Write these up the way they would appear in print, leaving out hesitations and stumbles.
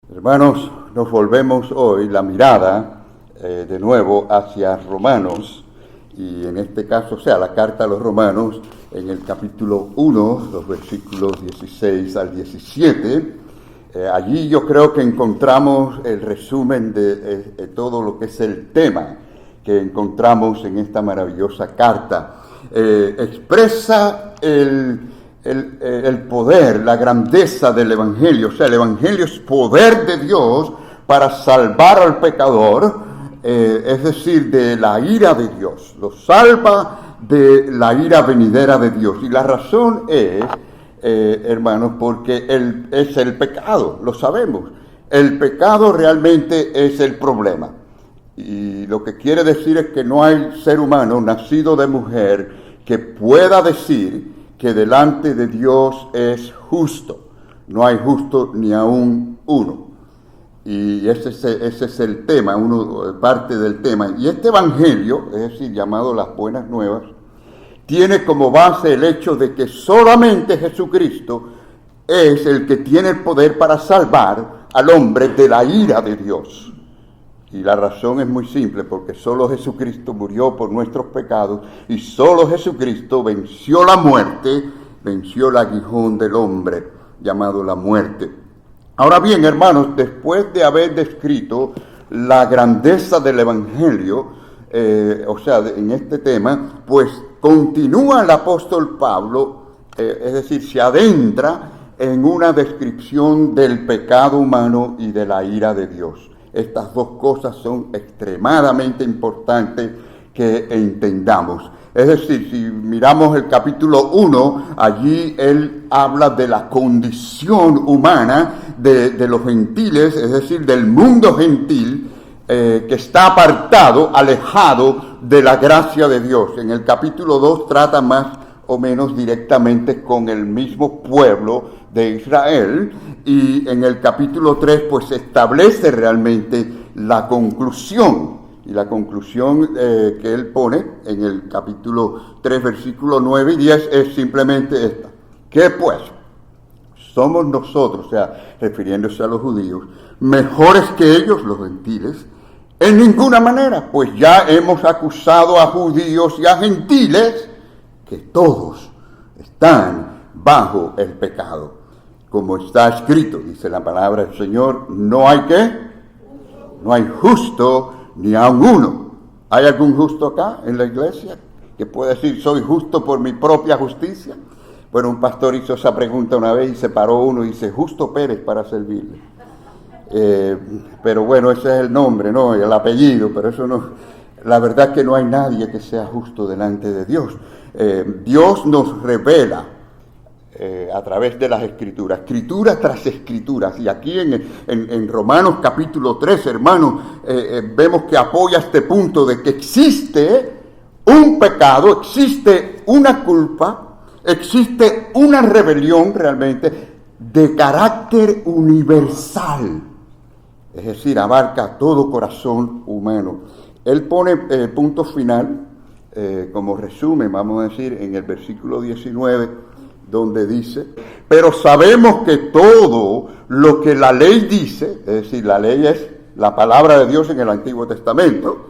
Hermanos, nos volvemos hoy la mirada de nuevo hacia Romanos, y en este caso, o sea, la carta a los Romanos, en el capítulo 1, los versículos 16 al 17. Allí yo creo que encontramos el resumen de todo lo que es el tema que encontramos en esta maravillosa carta. Expresa el poder, la grandeza del Evangelio. O sea, el Evangelio es poder de Dios para salvar al pecador, es decir, de la ira de Dios. Lo salva de la ira venidera de Dios. Y la razón es, hermanos, porque es el pecado, lo sabemos. El pecado realmente es el problema. Y lo que quiere decir es que no hay ser humano nacido de mujer que pueda decir que delante de Dios es justo. No hay justo ni aún uno. Y ese es el tema, parte del tema. Y este evangelio, es decir, llamado las Buenas Nuevas, tiene como base el hecho de que solamente Jesucristo es el que tiene el poder para salvar al hombre de la ira de Dios. Y la razón es muy simple, porque solo Jesucristo murió por nuestros pecados y solo Jesucristo venció la muerte, venció el aguijón del hombre llamado la muerte. Ahora bien, hermanos, después de haber descrito la grandeza del Evangelio, en este tema, pues continúa el apóstol Pablo, es decir, se adentra en una descripción del pecado humano y de la ira de Dios. Estas dos cosas son extremadamente importantes que entendamos. Es decir, si miramos el capítulo 1, allí él habla de la condición humana de los gentiles, es decir, del mundo gentil que está apartado, alejado de la gracia de Dios. En el capítulo 2 trata más o menos directamente con el mismo pueblo de Israel, y en el capítulo 3 pues establece realmente la conclusión, y la conclusión que él pone en el capítulo 3 versículos 9 y 10 es simplemente esta: ¿qué pues? ¿Somos nosotros, o sea, refiriéndose a los judíos, mejores que ellos, los gentiles? En ninguna manera, pues ya hemos acusado a judíos y a gentiles que todos están bajo el pecado. Como está escrito, dice la palabra del Señor, no hay justo ni aun uno. ¿Hay algún justo acá en la iglesia que pueda decir soy justo por mi propia justicia? Bueno, un pastor hizo esa pregunta una vez y se paró uno y dice, Justo Pérez, para servirle. Pero bueno, ese es el nombre, ¿no? El apellido, pero eso no. La verdad es que no hay nadie que sea justo delante de Dios. Dios nos revela a través de las escrituras, escritura tras escrituras, y aquí en Romanos capítulo 3, hermanos, vemos que apoya este punto de que existe un pecado, existe una culpa, existe una rebelión realmente de carácter universal, es decir, abarca todo corazón humano. Él pone punto final, como resumen, vamos a decir, en el versículo 19, donde dice, pero sabemos que todo lo que la ley dice, es decir, la ley es la palabra de Dios en el Antiguo Testamento,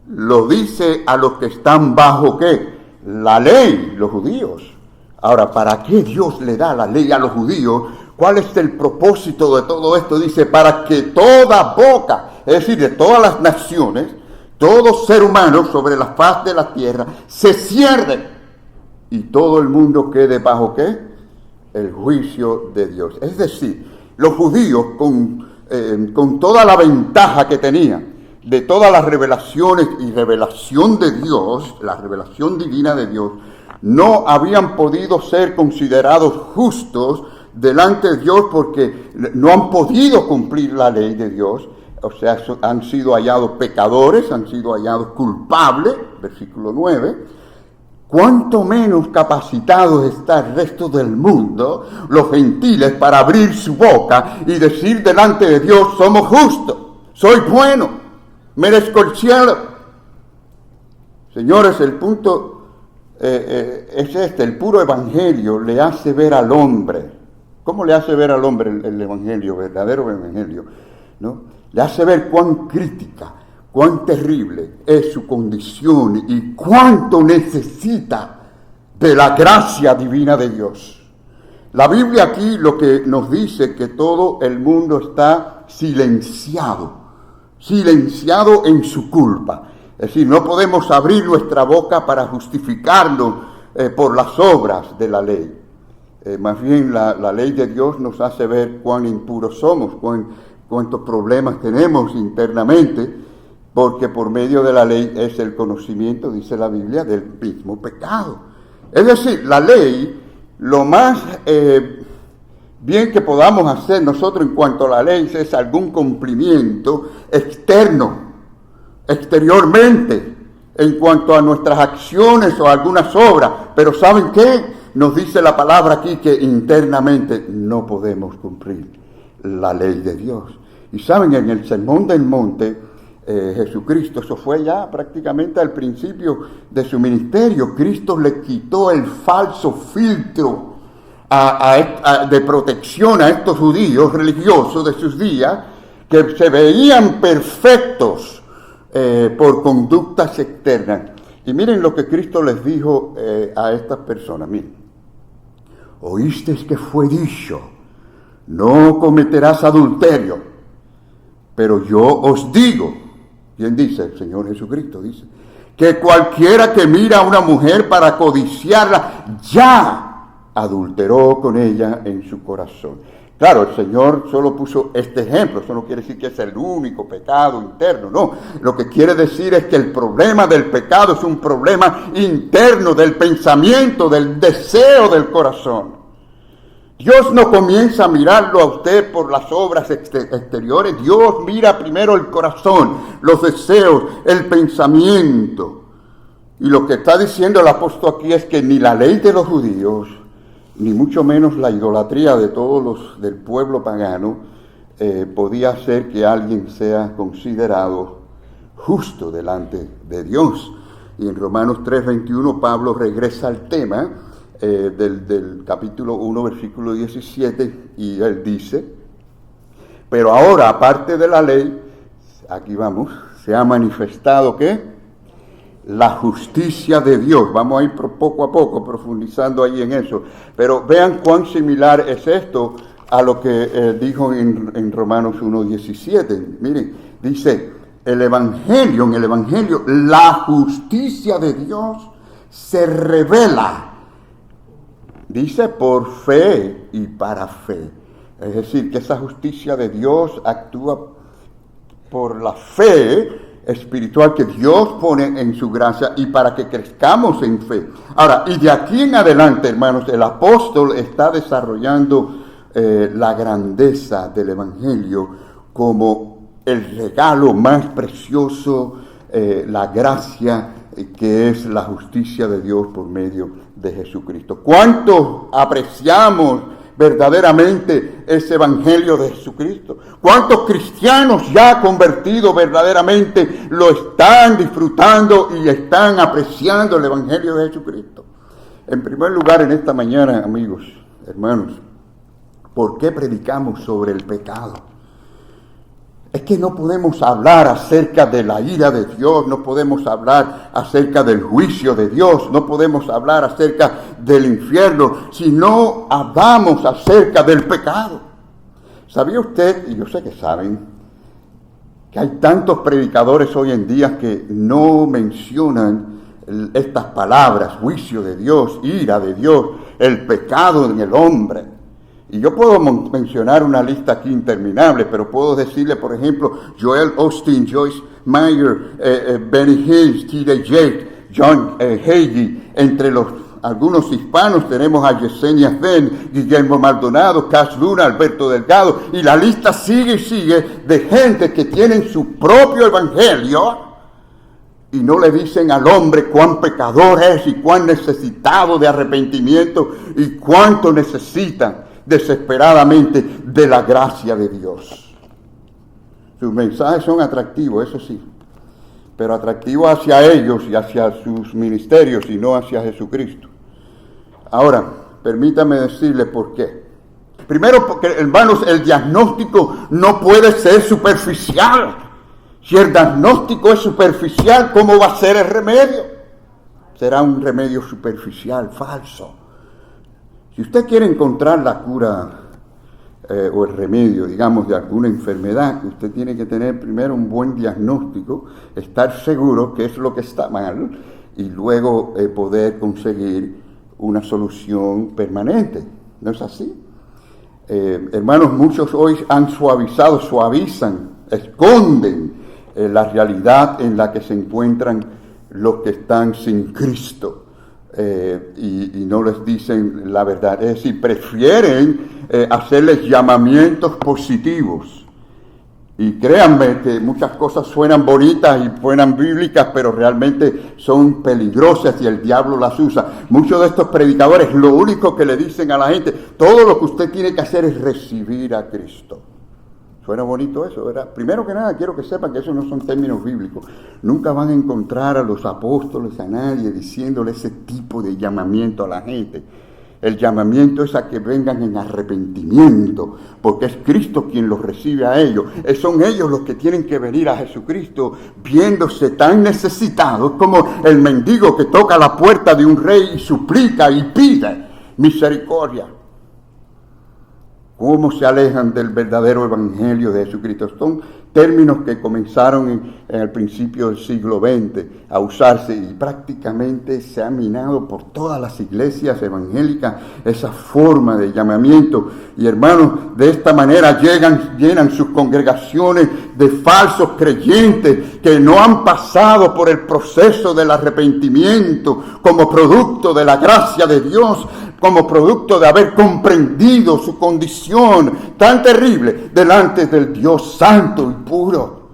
lo dice a los que están bajo ¿qué? La ley, los judíos. Ahora, ¿para qué Dios le da la ley a los judíos? ¿Cuál es el propósito de todo esto? Dice, para que toda boca, es decir, de todas las naciones, todo ser humano sobre la faz de la tierra, se cierre y todo el mundo quede bajo ¿qué? El juicio de Dios. Es decir, los judíos con toda la ventaja que tenían de todas las revelaciones y revelación de Dios, la revelación divina de Dios, no habían podido ser considerados justos delante de Dios porque no han podido cumplir la ley de Dios. O sea, han sido hallados pecadores, han sido hallados culpables, versículo 9. ¿Cuánto menos capacitados está el resto del mundo, los gentiles, para abrir su boca y decir delante de Dios, somos justos, soy bueno, merezco el cielo? Señores, el punto es este: el puro evangelio le hace ver al hombre ¿Cómo le hace ver al hombre el evangelio, verdadero evangelio? ¿No? Le hace ver cuán crítica, cuán terrible es su condición y cuánto necesita de la gracia divina de Dios. La Biblia aquí lo que nos dice que todo el mundo está silenciado en su culpa. Es decir, no podemos abrir nuestra boca para justificarnos por las obras de la ley. Más bien la ley de Dios nos hace ver cuán impuros somos, cuántos problemas tenemos internamente, porque por medio de la ley es el conocimiento, dice la Biblia, del mismo pecado. Es decir, la ley, lo más bien que podamos hacer nosotros en cuanto a la ley es algún cumplimiento exteriormente, en cuanto a nuestras acciones o algunas obras. Pero ¿saben qué? Nos dice la palabra aquí que internamente no podemos cumplir la ley de Dios. Y saben, en el Sermón del Monte, Jesucristo, eso fue ya prácticamente al principio de su ministerio, Cristo le quitó el falso filtro de protección a estos judíos religiosos de sus días, que se veían perfectos por conductas externas. Y miren lo que Cristo les dijo a estas personas. Miren, oísteis que fue dicho, no cometerás adulterio, pero yo os digo, ¿quién dice? El Señor Jesucristo dice, que cualquiera que mira a una mujer para codiciarla, ya adulteró con ella en su corazón. Claro, el Señor solo puso este ejemplo, eso no quiere decir que es el único pecado interno, no. Lo que quiere decir es que el problema del pecado es un problema interno, del pensamiento, del deseo del corazón. Dios no comienza a mirarlo a usted por las obras exteriores, Dios mira primero el corazón, los deseos, el pensamiento. Y lo que está diciendo el apóstol aquí es que ni la ley de los judíos, ni mucho menos la idolatría de todos los del pueblo pagano, podía hacer que alguien sea considerado justo delante de Dios. Y en Romanos 3:21 Pablo regresa al tema del capítulo 1, versículo 17, y él dice, pero ahora, aparte de la ley, aquí vamos, se ha manifestado ¿qué? La justicia de Dios. Vamos a ir poco a poco profundizando ahí en eso. Pero vean cuán similar es esto a lo que dijo en Romanos 1:17. Miren, dice, en el Evangelio, la justicia de Dios se revela. Dice por fe y para fe. Es decir, que esa justicia de Dios actúa por la fe espiritual que Dios pone en su gracia y para que crezcamos en fe. Ahora, y de aquí en adelante, hermanos, el apóstol está desarrollando la grandeza del Evangelio como el regalo más precioso, la gracia que es la justicia de Dios por medio de Jesucristo. ¿Cuánto apreciamos verdaderamente ese Evangelio de Jesucristo? ¿Cuántos cristianos ya convertidos verdaderamente lo están disfrutando y están apreciando el Evangelio de Jesucristo? En primer lugar, en esta mañana, amigos, hermanos, ¿por qué predicamos sobre el pecado? Es que no podemos hablar acerca de la ira de Dios, no podemos hablar acerca del juicio de Dios, no podemos hablar acerca del infierno, si no hablamos acerca del pecado. ¿Sabía usted, y yo sé que saben, que hay tantos predicadores hoy en día que no mencionan estas palabras, juicio de Dios, ira de Dios, el pecado en el hombre? Y yo puedo mencionar una lista aquí interminable, pero puedo decirle, por ejemplo, Joel Osteen, Joyce Meyer, Benny Hinn, T.D. Jakes, John Hagee. Entre algunos hispanos tenemos a Yesenia Zen, Guillermo Maldonado, Cash Luna, Alberto Delgado, y la lista sigue y sigue de gente que tienen su propio evangelio y no le dicen al hombre cuán pecador es y cuán necesitado de arrepentimiento y cuánto necesitan desesperadamente de la gracia de Dios. Sus mensajes son atractivos, eso sí, pero atractivos hacia ellos y hacia sus ministerios y no hacia Jesucristo. Ahora, permítame decirle por qué. Primero, porque, hermanos, el diagnóstico no puede ser superficial. Si el diagnóstico es superficial, ¿cómo va a ser el remedio? Será un remedio superficial, falso. Si usted quiere encontrar la cura o el remedio, digamos, de alguna enfermedad, usted tiene que tener primero un buen diagnóstico, estar seguro qué es lo que está mal y luego poder conseguir una solución permanente. ¿No es así? Hermanos, muchos hoy han suavizan, esconden la realidad en la que se encuentran los que están sin Cristo. Y no les dicen la verdad, es decir, prefieren hacerles llamamientos positivos. Y créanme que muchas cosas suenan bonitas y suenan bíblicas, pero realmente son peligrosas y el diablo las usa. Muchos de estos predicadores lo único que le dicen a la gente, todo lo que usted tiene que hacer es recibir a Cristo. Suena bonito eso, ¿verdad? Primero que nada, quiero que sepan que esos no son términos bíblicos. Nunca van a encontrar a los apóstoles, a nadie, diciéndole ese tipo de llamamiento a la gente. El llamamiento es a que vengan en arrepentimiento, porque es Cristo quien los recibe a ellos. Son ellos los que tienen que venir a Jesucristo viéndose tan necesitados como el mendigo que toca la puerta de un rey y suplica y pide misericordia. ¿Cómo se alejan del verdadero evangelio de Jesucristo? Son términos que comenzaron en el principio del siglo XX a usarse y prácticamente se ha minado por todas las iglesias evangélicas esa forma de llamamiento. Y hermanos, de esta manera llenan sus congregaciones de falsos creyentes que no han pasado por el proceso del arrepentimiento como producto de la gracia de Dios, como producto de haber comprendido su condición tan terrible delante del Dios santo y puro.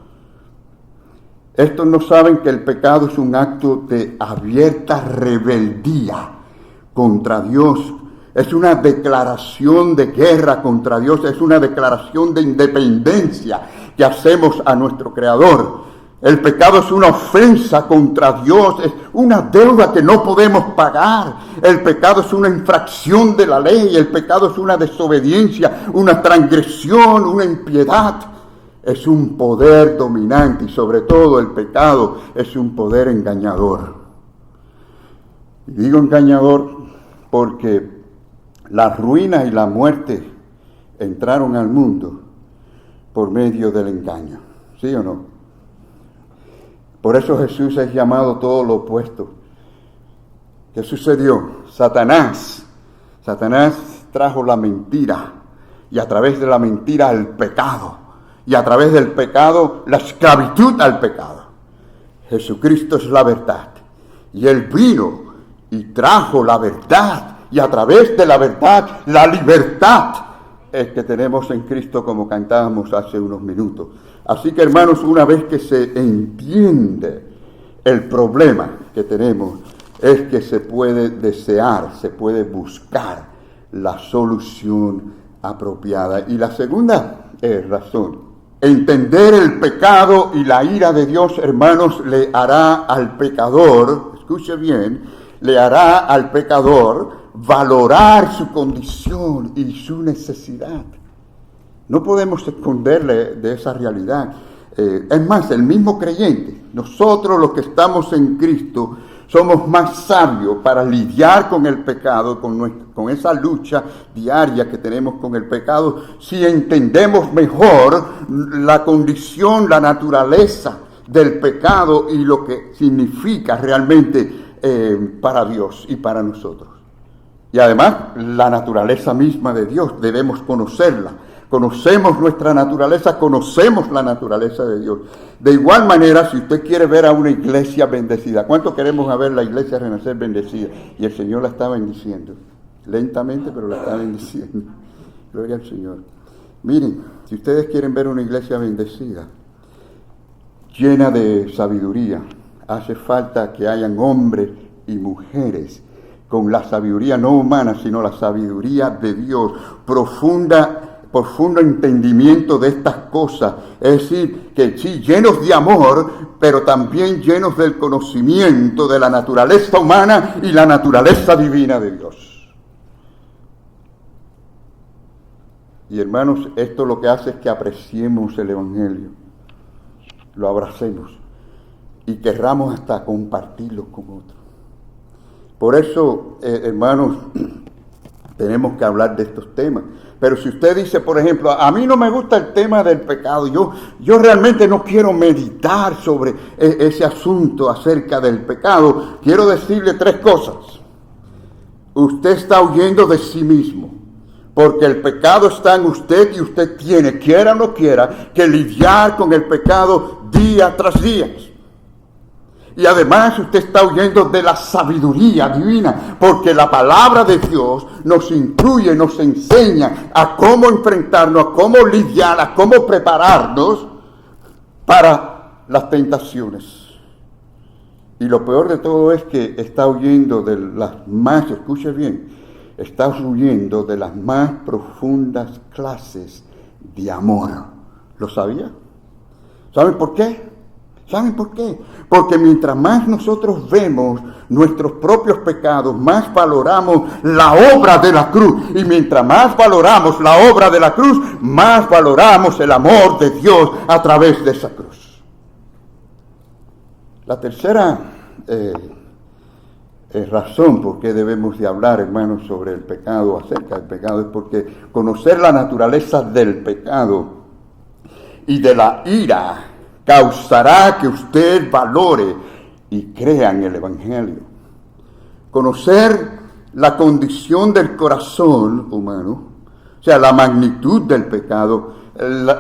Estos no saben que el pecado es un acto de abierta rebeldía contra Dios. Es una declaración de guerra contra Dios, es una declaración de independencia que hacemos a nuestro Creador. El pecado es una ofensa contra Dios, es una deuda que no podemos pagar. El pecado es una infracción de la ley, el pecado es una desobediencia, una transgresión, una impiedad. Es un poder dominante y sobre todo el pecado es un poder engañador. Y digo engañador porque la ruina y la muerte entraron al mundo por medio del engaño. ¿Sí o no? Por eso Jesús es llamado todo lo opuesto. ¿Qué sucedió? Satanás trajo la mentira y a través de la mentira el pecado y a través del pecado la esclavitud al pecado. Jesucristo es la verdad y Él vino y trajo la verdad y a través de la verdad la libertad es que tenemos en Cristo como cantábamos hace unos minutos. Así que hermanos, una vez que se entiende el problema que tenemos, es que se puede desear, se puede buscar la solución apropiada. Y la segunda razón, entender el pecado y la ira de Dios, hermanos, le hará al pecador, escuche bien, le hará al pecador valorar su condición y su necesidad. No podemos esconderle de esa realidad. Es más, el mismo creyente, nosotros los que estamos en Cristo, somos más sabios para lidiar con el pecado, con esa lucha diaria que tenemos con el pecado, si entendemos mejor la condición, la naturaleza del pecado y lo que significa realmente para Dios y para nosotros. Y además, la naturaleza misma de Dios, debemos conocerla. Conocemos nuestra naturaleza, conocemos la naturaleza de Dios. De igual manera, si usted quiere ver a una iglesia bendecida, ¿cuánto queremos ver la iglesia Renacer bendecida? Y el Señor la está bendiciendo. Lentamente, pero la está bendiciendo. Gloria al Señor. Miren, si ustedes quieren ver una iglesia bendecida, llena de sabiduría, hace falta que hayan hombres y mujeres con la sabiduría no humana, sino la sabiduría de Dios, profundo entendimiento de estas cosas, es decir, que sí, llenos de amor, pero también llenos del conocimiento de la naturaleza humana y la naturaleza divina de Dios. Y hermanos, esto lo que hace es que apreciemos el Evangelio, lo abracemos y querramos hasta compartirlo con otros. Por eso, hermanos, tenemos que hablar de estos temas. Pero si usted dice, por ejemplo, a mí no me gusta el tema del pecado, yo realmente no quiero meditar sobre ese asunto acerca del pecado, quiero decirle tres cosas. Usted está huyendo de sí mismo, porque el pecado está en usted y usted tiene, quiera o no quiera, que lidiar con el pecado día tras día. Y además usted está huyendo de la sabiduría divina, porque la palabra de Dios nos incluye, nos enseña a cómo enfrentarnos, a cómo lidiar, a cómo prepararnos para las tentaciones. Y lo peor de todo es que está huyendo de las más, escuche bien, está huyendo de las más profundas clases de amor. ¿Lo sabía? ¿Saben por qué? ¿Saben por qué? Porque mientras más nosotros vemos nuestros propios pecados, más valoramos la obra de la cruz. Y mientras más valoramos la obra de la cruz, más valoramos el amor de Dios a través de esa cruz. La tercera razón por qué debemos de hablar, hermanos, sobre el pecado, acerca del pecado, es porque conocer la naturaleza del pecado y de la ira causará que usted valore y crea en el Evangelio. Conocer la condición del corazón humano, o sea, la magnitud del pecado,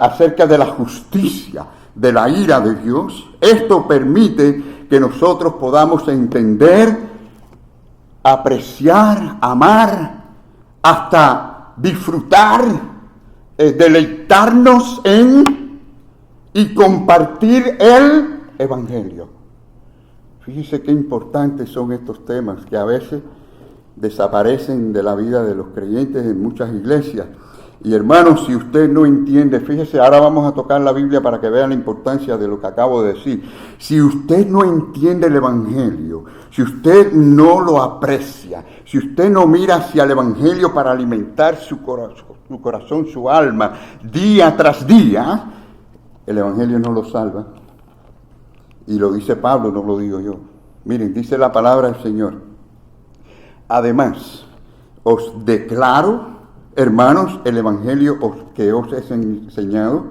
acerca de la justicia, de la ira de Dios, esto permite que nosotros podamos entender, apreciar, amar, hasta disfrutar, deleitarnos en y compartir el Evangelio. Fíjese qué importantes son estos temas que a veces desaparecen de la vida de los creyentes en muchas iglesias. Y hermanos, si usted no entiende, fíjese, ahora vamos a tocar la Biblia para que vean la importancia de lo que acabo de decir. Si usted no entiende el Evangelio, si usted no lo aprecia, si usted no mira hacia el Evangelio para alimentar su corazón, su alma, día tras día, el Evangelio no lo salva. Y lo dice Pablo, no lo digo yo. Miren, dice la palabra del Señor. Además, os declaro, hermanos, el Evangelio que os he enseñado,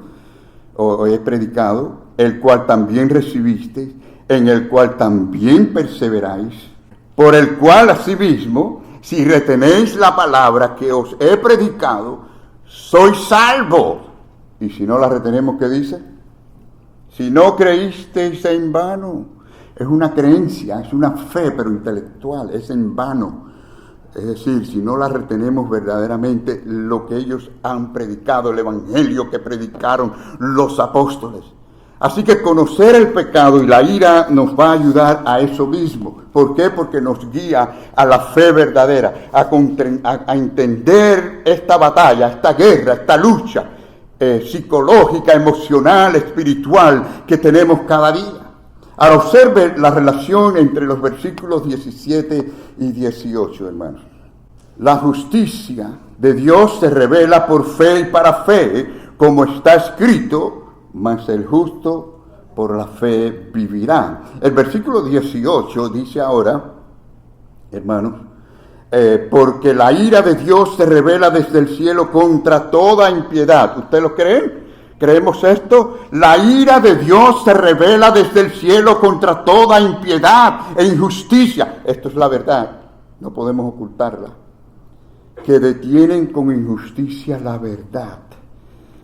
o he predicado, el cual también recibisteis, en el cual también perseveráis, por el cual asimismo, si retenéis la palabra que os he predicado, sois salvos. Y si no la retenemos, ¿qué dice? Si no creísteis en vano. Es una creencia, es una fe, pero intelectual, es en vano. Es decir, si no la retenemos verdaderamente, lo que ellos han predicado, el Evangelio que predicaron los apóstoles. Así que conocer el pecado y la ira nos va a ayudar a eso mismo. ¿Por qué? Porque nos guía a la fe verdadera, a entender esta batalla, esta guerra, esta lucha psicológica, emocional, espiritual que tenemos cada día. Ahora observe la relación entre los versículos 17 y 18, hermanos. La justicia de Dios se revela por fe y para fe, como está escrito, mas el justo por la fe vivirá. El versículo 18 dice ahora, hermanos, porque la ira de Dios se revela desde el cielo contra toda impiedad. ¿Ustedes lo creen? ¿Creemos esto? La ira de Dios se revela desde el cielo contra toda impiedad e injusticia. Esto es la verdad, no podemos ocultarla. Que detienen con injusticia la verdad.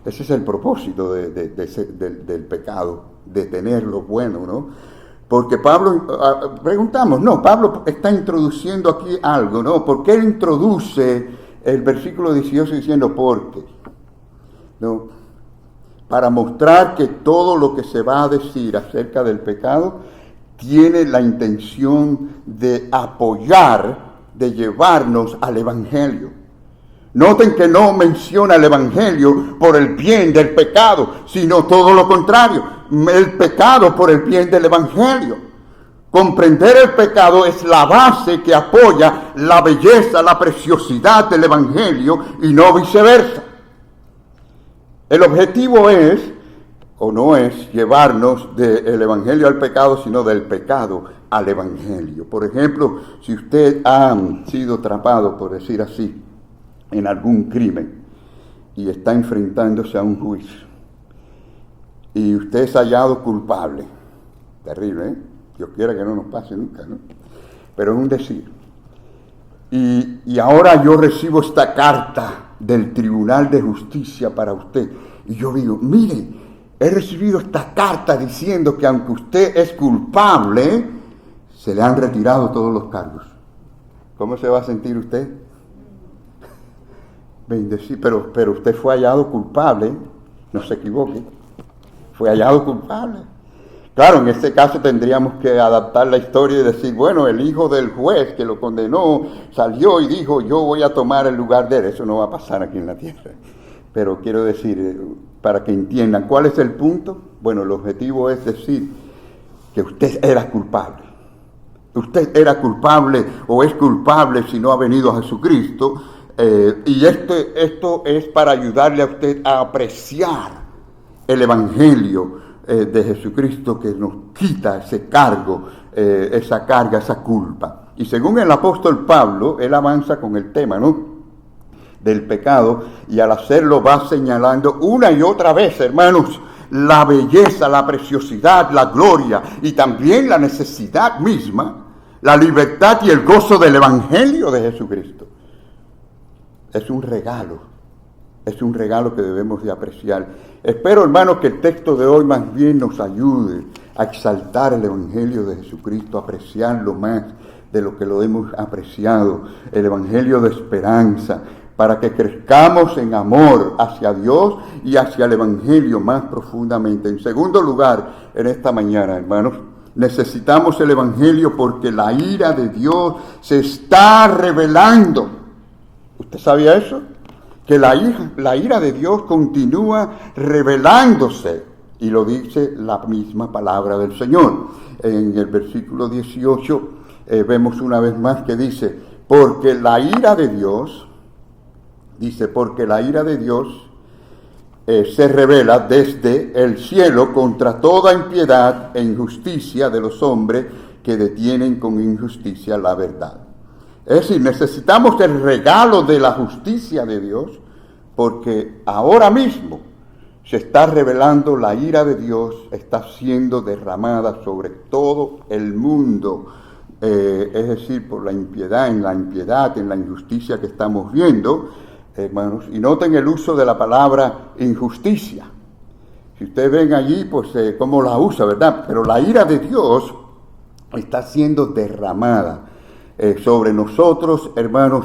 Ese es el propósito del pecado, detener lo bueno, ¿no? Porque Pablo, preguntamos, no, Pablo está introduciendo aquí algo, ¿no? ¿Por qué él introduce el versículo 18 diciendo porque? ¿No? Para mostrar que todo lo que se va a decir acerca del pecado tiene la intención de apoyar, de llevarnos al Evangelio. Noten que no menciona el Evangelio por el bien del pecado, sino todo lo contrario, el pecado por el bien del Evangelio. Comprender el pecado es la base que apoya la belleza, la preciosidad del Evangelio y no viceversa. El objetivo es, o no es, llevarnos del evangelio al pecado, sino del pecado al evangelio. Por ejemplo, si usted ha sido atrapado, por decir así, en algún crimen y está enfrentándose a un juicio y usted es hallado culpable, terrible, ¿eh? Dios quiera que no nos pase nunca, ¿no? Pero es un decir. Y ahora yo recibo esta carta del Tribunal de Justicia para usted. Y yo digo, mire, he recibido esta carta diciendo que aunque usted es culpable, se le han retirado todos los cargos. ¿Cómo se va a sentir usted? Bendecido, pero usted fue hallado culpable, no se equivoque, fue hallado culpable. Claro, en este caso tendríamos que adaptar la historia y decir, bueno, el hijo del juez que lo condenó salió y dijo, yo voy a tomar el lugar de él. Eso no va a pasar aquí en la tierra. Pero quiero decir, para que entiendan, ¿cuál es el punto? Bueno, el objetivo es decir que usted era culpable. Usted era culpable o es culpable si no ha venido a Jesucristo. Y esto es para ayudarle a usted a apreciar el Evangelio de Jesucristo, que nos quita ese cargo, esa carga, esa culpa. Y según el apóstol Pablo, él avanza con el tema, ¿no?, del pecado, y al hacerlo va señalando una y otra vez, hermanos, la belleza, la preciosidad, la gloria y también la necesidad misma, la libertad y el gozo del Evangelio de Jesucristo. Es un regalo que debemos de apreciar. Espero, hermanos, que el texto de hoy más bien nos ayude a exaltar el Evangelio de Jesucristo, a apreciarlo más de lo que lo hemos apreciado, el Evangelio de esperanza, para que crezcamos en amor hacia Dios y hacia el Evangelio más profundamente. En segundo lugar, en esta mañana, hermanos, necesitamos el Evangelio porque la ira de Dios se está revelando. ¿Usted sabía eso? Que la ira de Dios continúa revelándose, y lo dice la misma palabra del Señor. En el versículo 18 vemos una vez más que dice, porque la ira de Dios se revela desde el cielo contra toda impiedad e injusticia de los hombres que detienen con injusticia la verdad. Es decir, necesitamos el regalo de la justicia de Dios, porque ahora mismo se está revelando la ira de Dios, está siendo derramada sobre todo el mundo, es decir, por la impiedad, en la injusticia que estamos viendo, hermanos. Y noten el uso de la palabra injusticia. Si ustedes ven allí, pues cómo la usa, ¿verdad? Pero la ira de Dios está siendo derramada sobre nosotros, hermanos,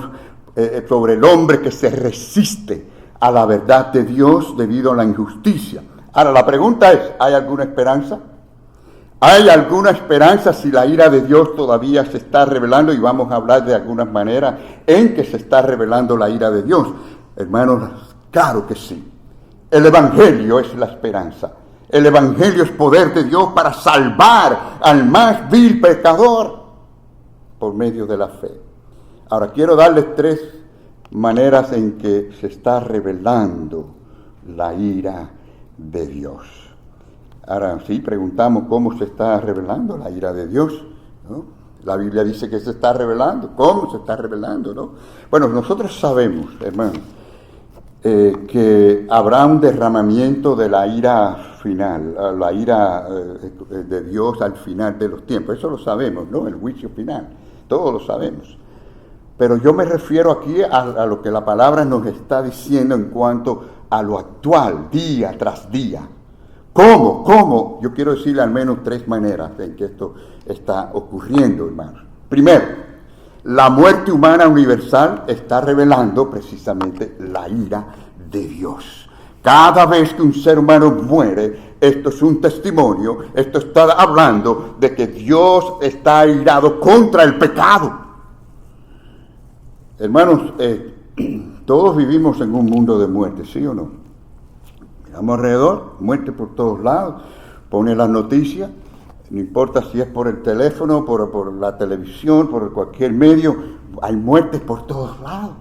sobre el hombre que se resiste a la verdad de Dios debido a la injusticia. Ahora, la pregunta es, ¿hay alguna esperanza? ¿Hay alguna esperanza si la ira de Dios todavía se está revelando? Y vamos a hablar de algunas maneras en que se está revelando la ira de Dios. Hermanos, claro que sí. El Evangelio es la esperanza. El Evangelio es poder de Dios para salvar al más vil pecador por medio de la fe. Ahora, quiero darles tres maneras en que se está revelando la ira de Dios. Ahora sí, preguntamos cómo se está revelando la ira de Dios, ¿no? La Biblia dice que se está revelando. ¿Cómo se está revelando, no? Bueno, nosotros sabemos, hermanos, que habrá un derramamiento de la ira final, la ira de Dios al final de los tiempos. Eso lo sabemos, ¿no? El juicio final. Todos lo sabemos. Pero yo me refiero aquí a lo que la palabra nos está diciendo en cuanto a lo actual, día tras día. ¿Cómo? Yo quiero decirle al menos tres maneras en que esto está ocurriendo, hermanos. Primero, la muerte humana universal está revelando precisamente la ira de Dios. Cada vez que un ser humano muere, esto es un testimonio, esto está hablando de que Dios está airado contra el pecado. Hermanos, todos vivimos en un mundo de muerte, ¿sí o no? Miramos alrededor, muerte por todos lados, pone las noticias, no importa si es por el teléfono, por la televisión, por cualquier medio, hay muertes por todos lados,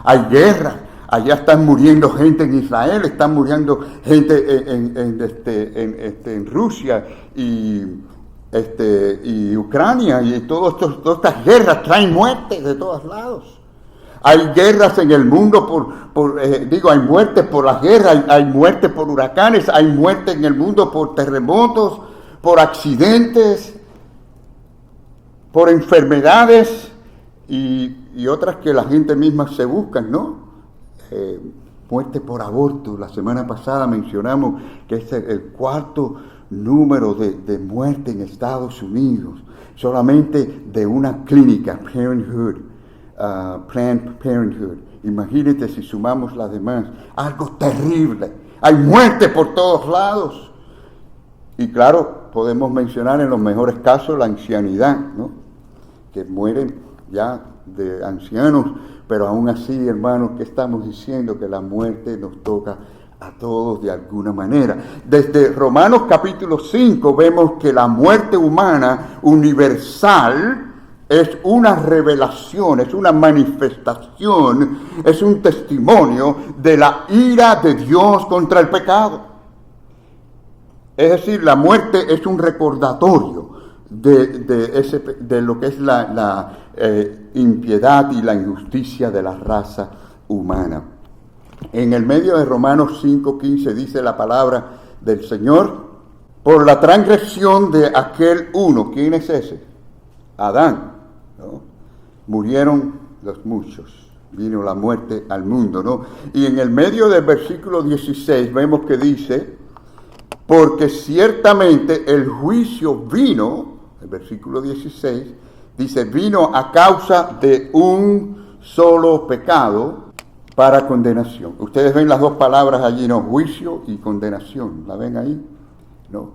hay guerras, Allá están muriendo gente en Israel, están muriendo gente en Rusia y Ucrania, y todas estas guerras traen muerte de todos lados. Hay guerras en el mundo hay muerte por las guerras, hay muerte por huracanes, hay muerte en el mundo por terremotos, por accidentes, por enfermedades y otras que la gente misma se buscan, ¿no? Muerte por aborto. La semana pasada mencionamos que es el cuarto número de muerte en Estados Unidos, solamente de una clínica, Planned Parenthood. Imagínate si sumamos las demás, algo terrible. Hay muerte por todos lados. Y claro, podemos mencionar en los mejores casos la ancianidad, ¿no? Que mueren ya de ancianos, pero aún así, hermanos, ¿qué estamos diciendo? Que la muerte nos toca a todos de alguna manera. Desde Romanos capítulo 5 vemos que la muerte humana universal es una revelación, es una manifestación, es un testimonio de la ira de Dios contra el pecado. Es decir, la muerte es un recordatorio de lo que es la impiedad y la injusticia de la raza humana. En el medio de Romanos 5:15 dice la palabra del Señor: por la transgresión de aquel uno. ¿Quién es ese? Adán, ¿no? Murieron los muchos, vino la muerte al mundo, ¿no? Y en el medio del versículo 16 vemos que dice: porque ciertamente el juicio vino, el versículo 16 dice, vino a causa de un solo pecado para condenación. Ustedes ven las dos palabras allí, ¿no? Juicio y condenación. ¿La ven ahí? No.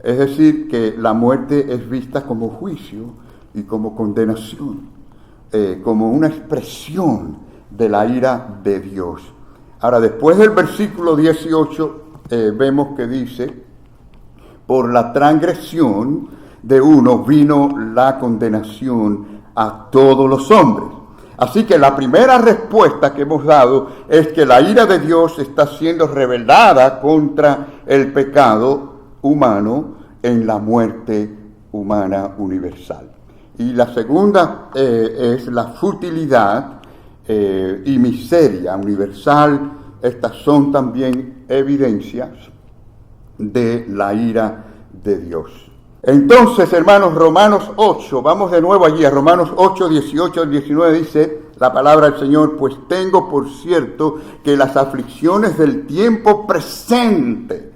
Es decir, que la muerte es vista como juicio y como condenación, como una expresión de la ira de Dios. Ahora, después del versículo 18, vemos que dice, por la transgresión de uno vino la condenación a todos los hombres. Así que la primera respuesta que hemos dado es que la ira de Dios está siendo revelada contra el pecado humano en la muerte humana universal. Y la segunda es la futilidad y miseria universal. Estas son también evidencias de la ira de Dios. Entonces, hermanos, Romanos 8, vamos de nuevo allí a Romanos 8, 18 al 19, dice la palabra del Señor: pues tengo por cierto que las aflicciones del tiempo presente,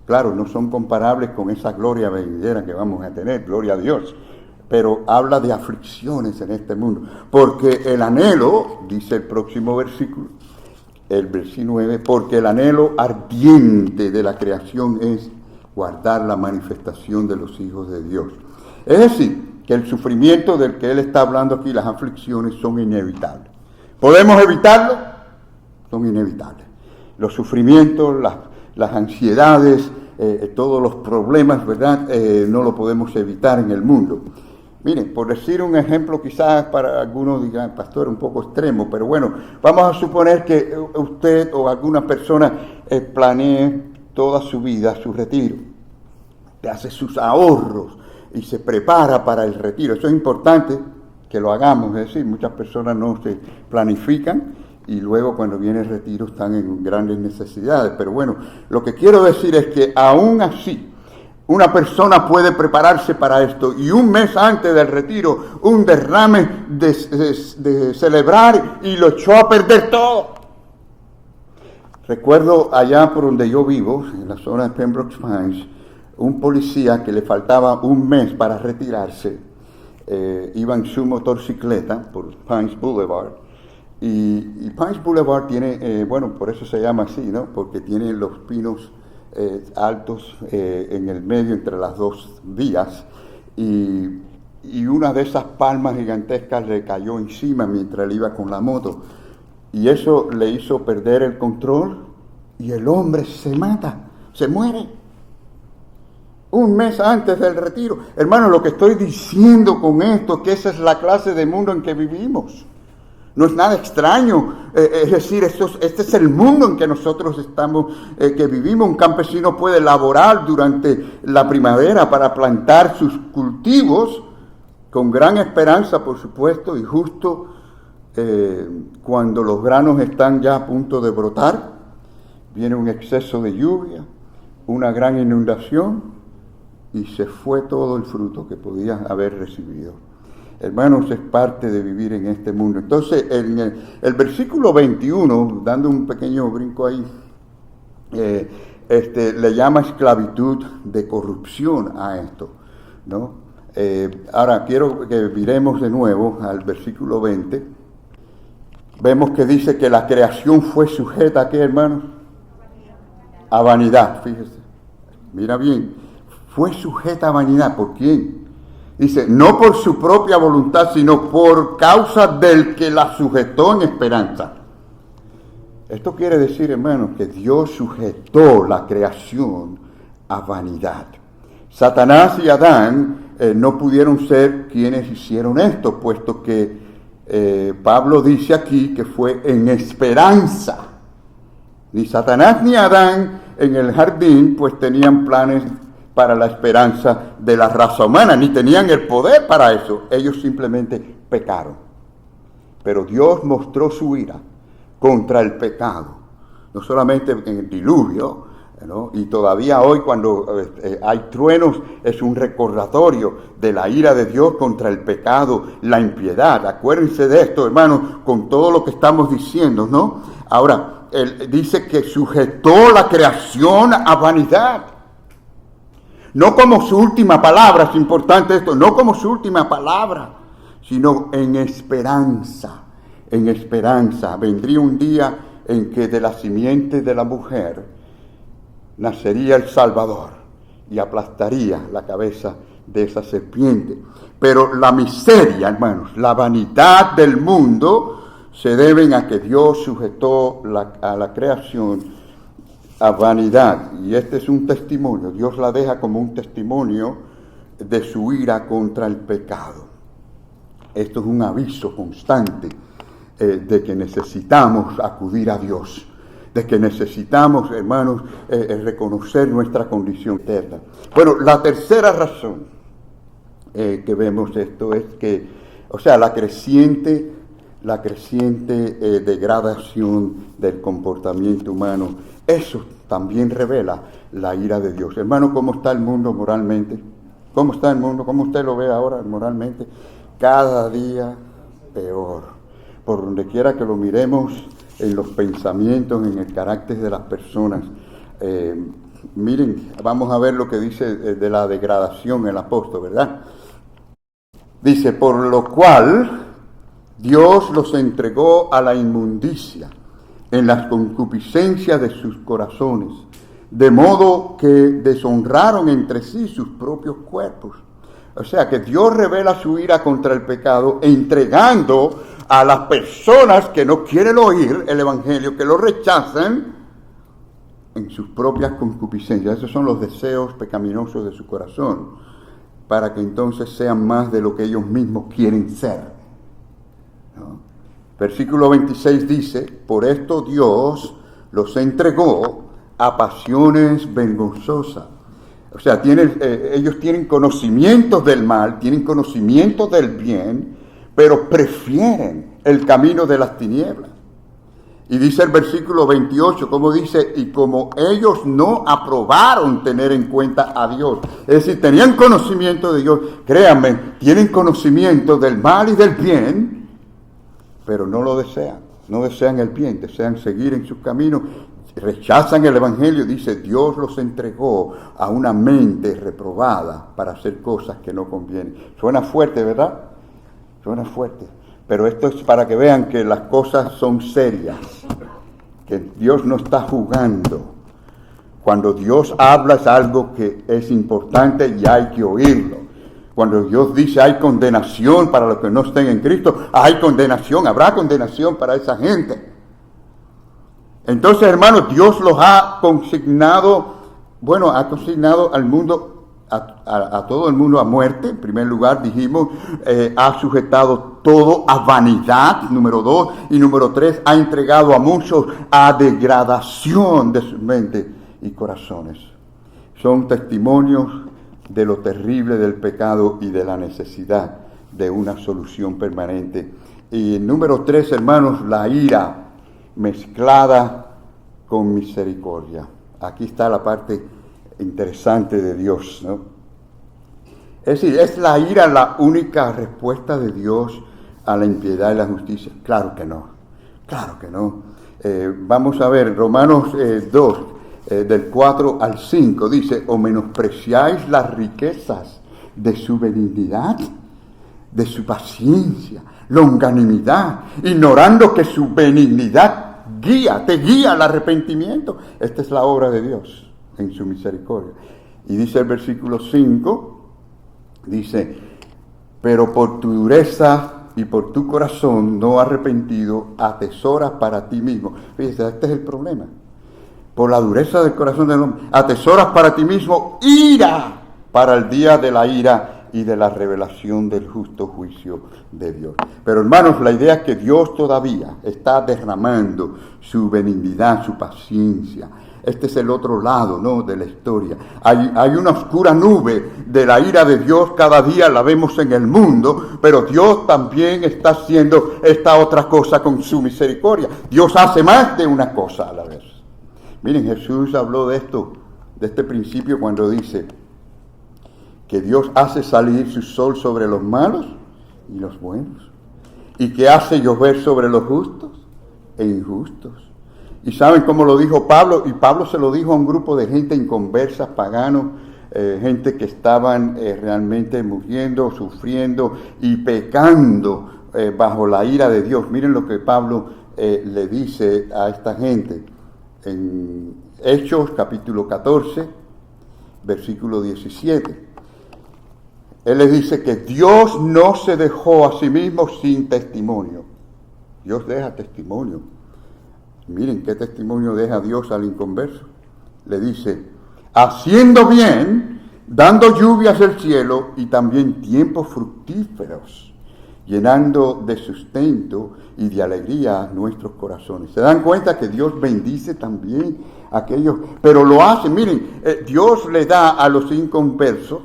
claro, no son comparables con esa gloria venidera que vamos a tener, gloria a Dios, pero habla de aflicciones en este mundo, porque el anhelo, dice el próximo versículo, el 19, porque el anhelo ardiente de la creación es guardar la manifestación de los hijos de Dios. Es decir, que el sufrimiento del que él está hablando aquí, las aflicciones, son inevitables. ¿Podemos evitarlo? Son inevitables. Los sufrimientos, las ansiedades, todos los problemas, ¿verdad? No lo podemos evitar en el mundo. Miren, por decir un ejemplo, quizás para algunos digan, pastor, un poco extremo, pero bueno, vamos a suponer que usted o alguna persona planee toda su vida su retiro, hace sus ahorros y se prepara para el retiro. Eso es importante que lo hagamos, es decir, muchas personas no se planifican y luego cuando viene el retiro están en grandes necesidades. Pero bueno, lo que quiero decir es que aún así, una persona puede prepararse para esto y un mes antes del retiro, un derrame de celebrar y lo echó a perder todo. Recuerdo allá por donde yo vivo, en la zona de Pembroke Pines, un policía que le faltaba un mes para retirarse, iba en su motocicleta por Pines Boulevard, y Pines Boulevard tiene, por eso se llama así, ¿no? Porque tiene los pinos altos en el medio entre las dos vías, y una de esas palmas gigantescas le cayó encima mientras él iba con la moto. Y eso le hizo perder el control y el hombre se mata, se muere. Un mes antes del retiro. Hermano, lo que estoy diciendo con esto, que esa es la clase de mundo en que vivimos. No es nada extraño, es decir, este es el mundo en que nosotros estamos, que vivimos. Un campesino puede laborar durante la primavera para plantar sus cultivos, con gran esperanza, por supuesto, y justo cuando los granos están ya a punto de brotar, viene un exceso de lluvia, una gran inundación, y se fue todo el fruto que podía haber recibido. Hermanos, es parte de vivir en este mundo. Entonces, en el versículo 21, dando un pequeño brinco ahí, le llama esclavitud de corrupción a esto, ¿no? Ahora, quiero que miremos de nuevo al versículo 20. Vemos que dice que la creación fue sujeta, ¿a qué, hermanos? A vanidad, fíjese. Mira bien, fue sujeta a vanidad. ¿Por quién? Dice, no por su propia voluntad, sino por causa del que la sujetó en esperanza. Esto quiere decir, hermanos, que Dios sujetó la creación a vanidad. Satanás y Adán no pudieron ser quienes hicieron esto, puesto que Pablo dice aquí que fue en esperanza. Ni Satanás ni Adán en el jardín pues tenían planes para la esperanza de la raza humana, ni tenían el poder para eso. Ellos simplemente pecaron. Pero Dios mostró su ira contra el pecado, no solamente en el diluvio, ¿no? Y todavía hoy cuando hay truenos es un recordatorio de la ira de Dios contra el pecado, la impiedad. Acuérdense de esto, hermanos, con todo lo que estamos diciendo, ¿no? Ahora, él dice que sujetó la creación a vanidad. No como su última palabra, es importante esto, no como su última palabra, sino en esperanza. En esperanza. Vendría un día en que de la simiente de la mujer nacería el Salvador y aplastaría la cabeza de esa serpiente. Pero la miseria, hermanos, la vanidad del mundo se deben a que Dios sujetó a la creación a vanidad, y este es un testimonio. Dios la deja como un testimonio de su ira contra el pecado. Esto es un aviso constante de que necesitamos acudir a Dios, de que necesitamos, hermanos, reconocer nuestra condición eterna. Bueno, la tercera razón que vemos esto es que, o sea, la creciente degradación del comportamiento humano, eso también revela la ira de Dios. Hermano, ¿cómo está el mundo moralmente? ¿Cómo está el mundo? ¿Cómo usted lo ve ahora moralmente? Cada día peor. Por donde quiera que lo miremos, en los pensamientos, en el carácter de las personas. Miren, vamos a ver lo que dice de la degradación el apóstol, ¿verdad? Dice, por lo cual Dios los entregó a la inmundicia en las concupiscencias de sus corazones, de modo que deshonraron entre sí sus propios cuerpos. O sea que Dios revela su ira contra el pecado, entregando a las personas que no quieren oír el Evangelio, que lo rechazan, en sus propias concupiscencias. Esos son los deseos pecaminosos de su corazón, para que entonces sean más de lo que ellos mismos quieren ser, ¿no? Versículo 26 dice, por esto Dios los entregó a pasiones vergonzosas. O sea, ellos tienen conocimiento del mal, tienen conocimiento del bien, pero prefieren el camino de las tinieblas. Y dice el versículo 28, como dice, y como ellos no aprobaron tener en cuenta a Dios, es decir, tenían conocimiento de Dios, créanme, tienen conocimiento del mal y del bien, pero no lo desean, no desean el bien, desean seguir en sus caminos, rechazan el Evangelio. Dice, Dios los entregó a una mente reprobada para hacer cosas que no convienen. Suena fuerte, ¿verdad? Suena fuerte, pero esto es para que vean que las cosas son serias, que Dios no está jugando. Cuando Dios habla es algo que es importante y hay que oírlo. Cuando Dios dice hay condenación para los que no estén en Cristo, hay condenación, habrá condenación para esa gente. Entonces, hermanos, Dios los ha consignado, ha consignado al mundo, a todo el mundo a muerte. En primer lugar, dijimos, ha sujetado todo a vanidad, número 2, y número 3, ha entregado a muchos a degradación de su mente y corazones. Son testimonios de lo terrible del pecado y de la necesidad de una solución permanente. Y número 3, hermanos, la ira mezclada con misericordia. Aquí está la parte interesante de Dios, ¿no? Es decir, ¿es la ira la única respuesta de Dios a la impiedad y la justicia? Claro que no, claro que no. Vamos a ver, Romanos 2, del 4 al 5, dice, ¿o menospreciáis las riquezas de su benignidad, de su paciencia, longanimidad, ignorando que su benignidad te guía al arrepentimiento? Esta es la obra de Dios en su misericordia. Y dice el versículo 5, dice, pero por tu dureza y por tu corazón no arrepentido, atesoras para ti mismo. Fíjese, este es el problema. Por la dureza del corazón del hombre, atesoras para ti mismo ira para el día de la ira y de la revelación del justo juicio de Dios. Pero hermanos, la idea es que Dios todavía está derramando su benignidad, su paciencia. Este es el otro lado, ¿no?, de la historia. Hay una oscura nube de la ira de Dios, cada día la vemos en el mundo, pero Dios también está haciendo esta otra cosa con su misericordia. Dios hace más de una cosa a la vez. Miren, Jesús habló de esto, de este principio, cuando dice que Dios hace salir su sol sobre los malos y los buenos, y que hace llover sobre los justos e injustos. ¿Y saben cómo lo dijo Pablo? Y Pablo se lo dijo a un grupo de gente inconversa, paganos, gente que estaban realmente muriendo, sufriendo y pecando bajo la ira de Dios. Miren lo que Pablo le dice a esta gente en Hechos capítulo 14, versículo 17. Él les dice que Dios no se dejó a sí mismo sin testimonio. Dios deja testimonio. Miren qué testimonio deja Dios al inconverso. Le dice, haciendo bien, dando lluvias del cielo y también tiempos fructíferos, llenando de sustento y de alegría nuestros corazones. ¿Se dan cuenta que Dios bendice también a aquellos? Pero lo hace, miren, Dios le da a los inconversos,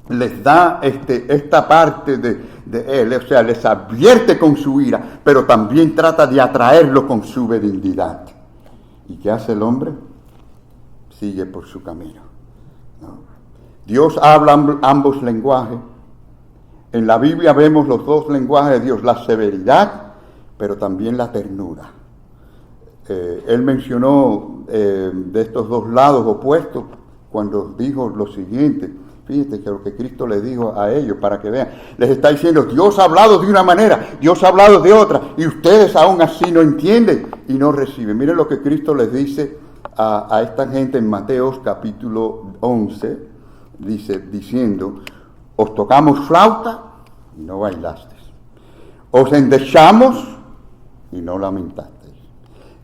les da esta parte de Él, o sea, les advierte con su ira, pero también trata de atraerlo con su benignidad. ¿Y qué hace el hombre? Sigue por su camino, ¿no? Dios habla ambos lenguajes. En la Biblia vemos los dos lenguajes de Dios, la severidad, pero también la ternura. Él mencionó de estos dos lados opuestos cuando dijo lo siguiente. Fíjate que lo que Cristo les dijo a ellos, para que vean, les está diciendo, Dios ha hablado de una manera, Dios ha hablado de otra, y ustedes aún así no entienden y no reciben. Miren lo que Cristo les dice a esta gente en Mateo capítulo 11, diciendo, os tocamos flauta y no bailasteis, os endechamos y no lamentasteis.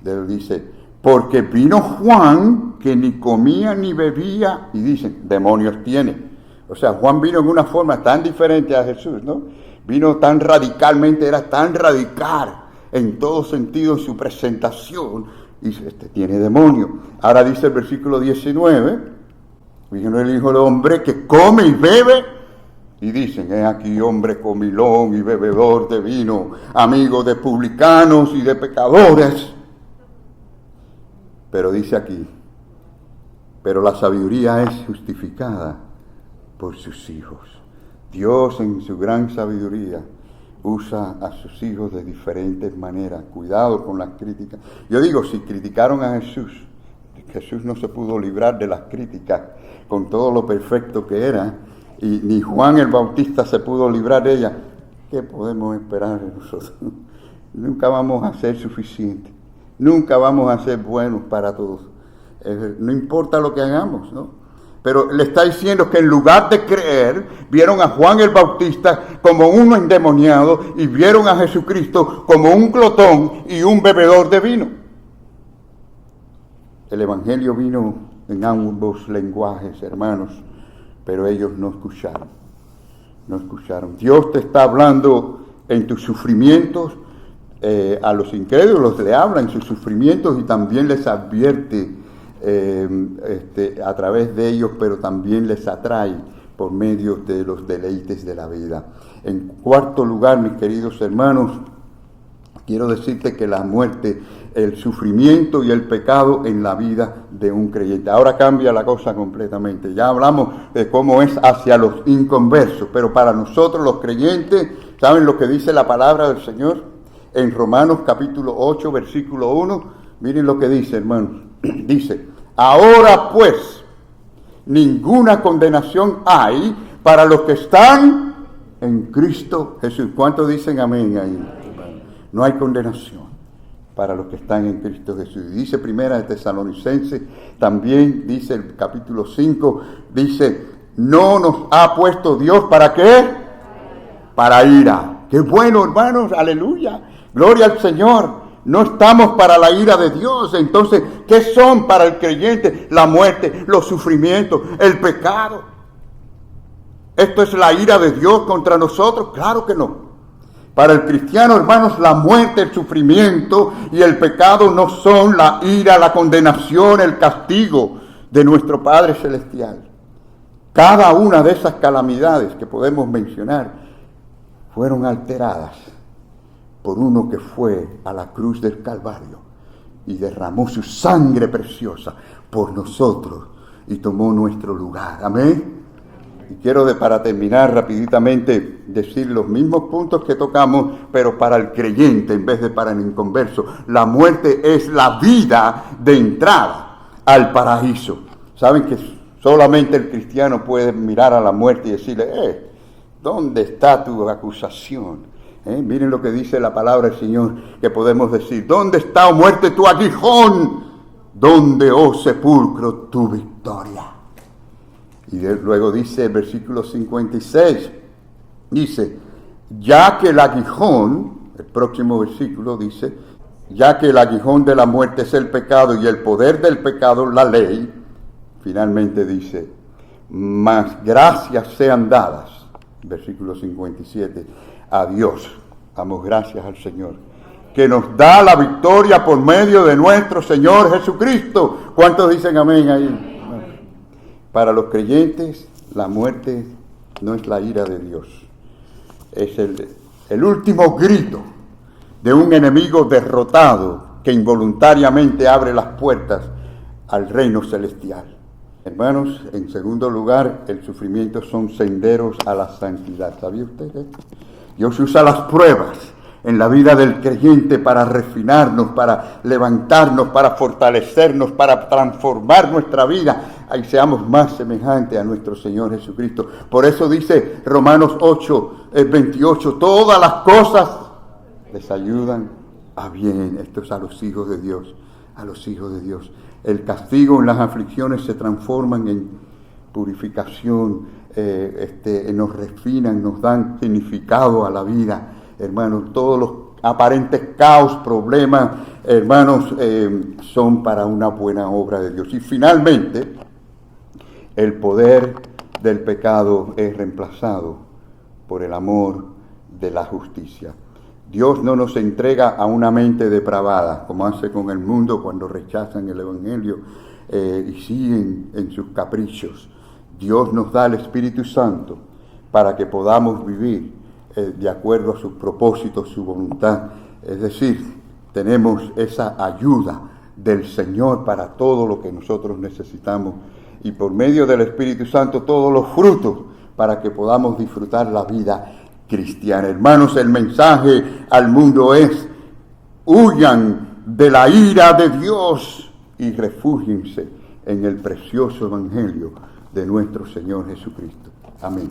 Él dice, porque vino Juan que ni comía ni bebía, y dicen, demonios tiene. O sea, Juan vino en una forma tan diferente a Jesús, ¿no? Vino tan radicalmente, era tan radical en todo sentido en su presentación. Y dice, tiene demonio. Ahora dice el versículo 19, vino el Hijo del Hombre que come y bebe, y dicen, aquí hombre comilón y bebedor de vino, amigo de publicanos y de pecadores. Pero dice aquí, pero la sabiduría es justificada por sus hijos. Dios en su gran sabiduría usa a sus hijos de diferentes maneras. Cuidado con las críticas. Yo digo, si criticaron a Jesús, Jesús no se pudo librar de las críticas con todo lo perfecto que era, y ni Juan el Bautista se pudo librar de ella. ¿Qué podemos esperar de nosotros? Nunca vamos a ser suficientes. Nunca vamos a ser buenos para todos. No importa lo que hagamos, ¿no? Pero le está diciendo que en lugar de creer, vieron a Juan el Bautista como uno endemoniado y vieron a Jesucristo como un glotón y un bebedor de vino. El Evangelio vino en ambos lenguajes, hermanos, pero ellos no escucharon. No escucharon. Dios te está hablando en tus sufrimientos. A los incrédulos le habla en sus sufrimientos y también les advierte a través de ellos, pero también les atrae por medio de los deleites de la vida. En cuarto lugar, mis queridos hermanos, quiero decirte que la muerte, el sufrimiento y el pecado en la vida de un creyente. Ahora cambia la cosa completamente. Ya hablamos de cómo es hacia los inconversos, pero para nosotros los creyentes, ¿saben lo que dice la palabra del Señor? En Romanos capítulo 8, versículo 1, miren lo que dice, hermanos. Dice, ahora pues, ninguna condenación hay para los que están en Cristo Jesús. ¿Cuántos dicen amén ahí? No hay condenación para los que están en Cristo Jesús. Y dice Primera de Tesalonicenses, también dice el capítulo 5, dice, no nos ha puesto Dios, ¿para qué? Para ira. ¡Qué bueno, hermanos! ¡Aleluya! Gloria al Señor. No estamos para la ira de Dios. Entonces, ¿qué son para el creyente? La muerte, los sufrimientos, el pecado. ¿Esto es la ira de Dios contra nosotros? Claro que no. Para el cristiano, hermanos, la muerte, el sufrimiento y el pecado no son la ira, la condenación, el castigo de nuestro Padre Celestial. Cada una de esas calamidades que podemos mencionar fueron alteradas por uno que fue a la cruz del Calvario y derramó su sangre preciosa por nosotros y tomó nuestro lugar. Amén. Y quiero para terminar rapiditamente decir los mismos puntos que tocamos, pero para el creyente en vez de para el inconverso. La muerte es la vida de entrada al paraíso. Saben que solamente el cristiano puede mirar a la muerte y decirle, ¿dónde está tu acusación? Miren lo que dice la palabra del Señor, que podemos decir, ¿dónde está, oh muerte, tu aguijón? ¿Dónde, oh sepulcro, tu victoria? Y luego dice el versículo 56, dice, ya que el aguijón, el próximo versículo dice, ya que el aguijón de la muerte es el pecado y el poder del pecado la ley, finalmente dice, mas gracias sean dadas, versículo 57, a Dios, damos gracias al Señor, que nos da la victoria por medio de nuestro Señor Jesucristo. ¿Cuántos dicen amén ahí? Para los creyentes, la muerte no es la ira de Dios. Es el último grito de un enemigo derrotado que involuntariamente abre las puertas al reino celestial. Hermanos, en segundo lugar, el sufrimiento son senderos a la santidad. ¿Sabía usted esto? Dios usa las pruebas en la vida del creyente para refinarnos, para levantarnos, para fortalecernos, para transformar nuestra vida y seamos más semejantes a nuestro Señor Jesucristo. Por eso dice Romanos 8, 28, todas las cosas les ayudan a bien. Esto es a los hijos de Dios, a los hijos de Dios. El castigo en las aflicciones se transforman en purificación, nos refinan, nos dan significado a la vida. Hermanos, todos los aparentes caos, problemas, hermanos, son para una buena obra de Dios. Y finalmente, el poder del pecado es reemplazado por el amor de la justicia. Dios no nos entrega a una mente depravada, como hace con el mundo cuando rechazan el Evangelio y siguen en sus caprichos. Dios nos da el Espíritu Santo para que podamos vivir de acuerdo a sus propósitos, su voluntad. Es decir, tenemos esa ayuda del Señor para todo lo que nosotros necesitamos y por medio del Espíritu Santo todos los frutos para que podamos disfrutar la vida cristiana. Hermanos, el mensaje al mundo es: huyan de la ira de Dios y refúgiense en el precioso Evangelio de nuestro Señor Jesucristo. Amén.